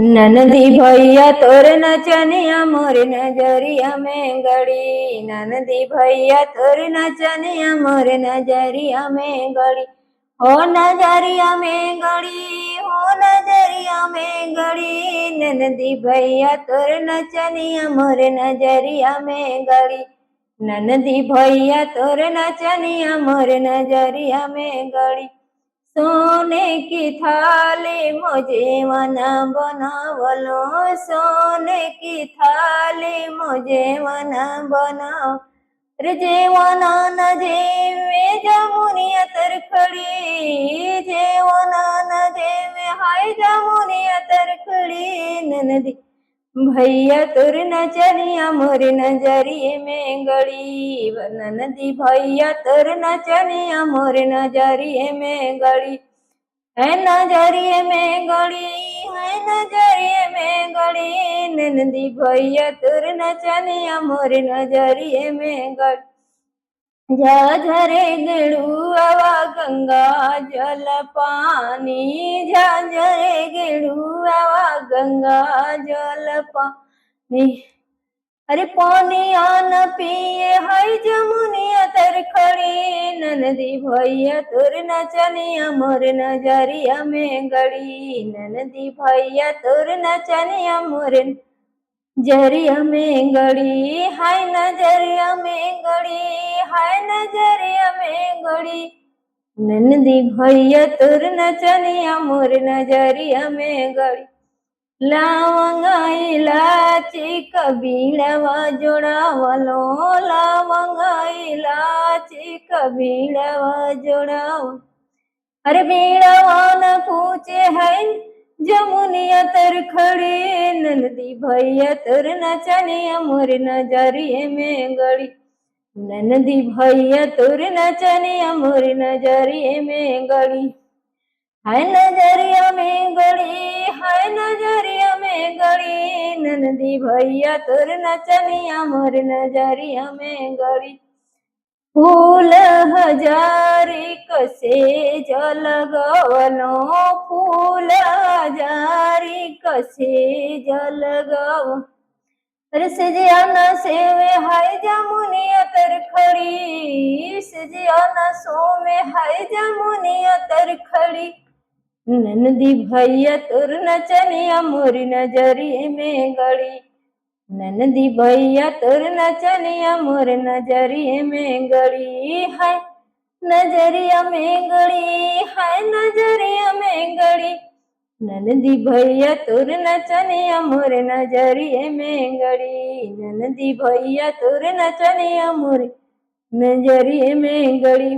ननदी भैया तोर नचनिया मोर नजरिया में गड़ी। ननदी भैया तोर नचनिया मोर नजरिया में गड़ी। हो नजरिया में गड़ी, हो नजरिया में गड़ी। ननदी भैया तोर नचनिया मोर नजरिया में गड़ी। ननदी भैया तोर नचनिया मोर नजरिया में गड़ी। सोने की थाली मुझे मना बनावलो, सोने की थाली मुझे मना बनाओ। रे जेवना न जेवे जमुनिया तरखड़ी, जेवना न जेवे हाय जमुनिया तरखड़ी। ननदी भैया तोर नचनिया मोर नजरिए में गड़ी। ननदी भैया तोर नचनिया मोर नजरिए में गड़ी। है नजरिए में गड़ी, है नजरिए में गड़ी। ननदी भैया तोर नचनिया मोर नजरिए में गड़ी। झाझरे गिड़ुआ गंगा जल पानी, झाझरे गिड़ुआ गंगा जल पानी। अरे पानिया न पिए हाय जमुनिया तरखड़ी। ननदी भैया तोर नचनिया मोर नजरिया में गड़ी। ननदी भैया तोर नचनिया मोर जरिया में गड़ी। हाय नजरिया में गड़ी, हाय नजरिया में गड़ी। ननदी भैया तोर नचनिया मोर नजरिया में गड़ी। लवंगा इलाची कबीड़वा जोड़ावलो, लवंगा इलाची कबीड़वा जोड़ाव। अरे बीड़वा न पूछे है जमुनिया तरखड़ी। ननदी भैया तोर नचनिया मोर नजरिए में गड़ी। ननदी भैया तोर नचनिया मोर नजरिए में गड़ी। हाय नजरिया में गड़ी, हाय नजरिया में गड़ी। ननदी भैया तोर नचनिया मोर नजरिया में गड़ी। फूल हजारी कसे जल गवलो, फूल हजारी कसे जल गव। अरे सजिया न सेवे हाय जमुनिया तरखड़ी, सजिया न सोवे हाय जमुनिया तरखड़ी। ननदी भैया तोर नचनिया मोर नजरिए में गड़ी। ननदी भैया तोर नचनिया मोर नजरिए में गड़ी। है नजरिया में गड़ी, है नजरिया में गड़ी। ननदी भैया तोर नचनिया मोर नजरिए में गड़ी। ननदी भैया तोर नचनिया मोर नजरिए में गड़ी।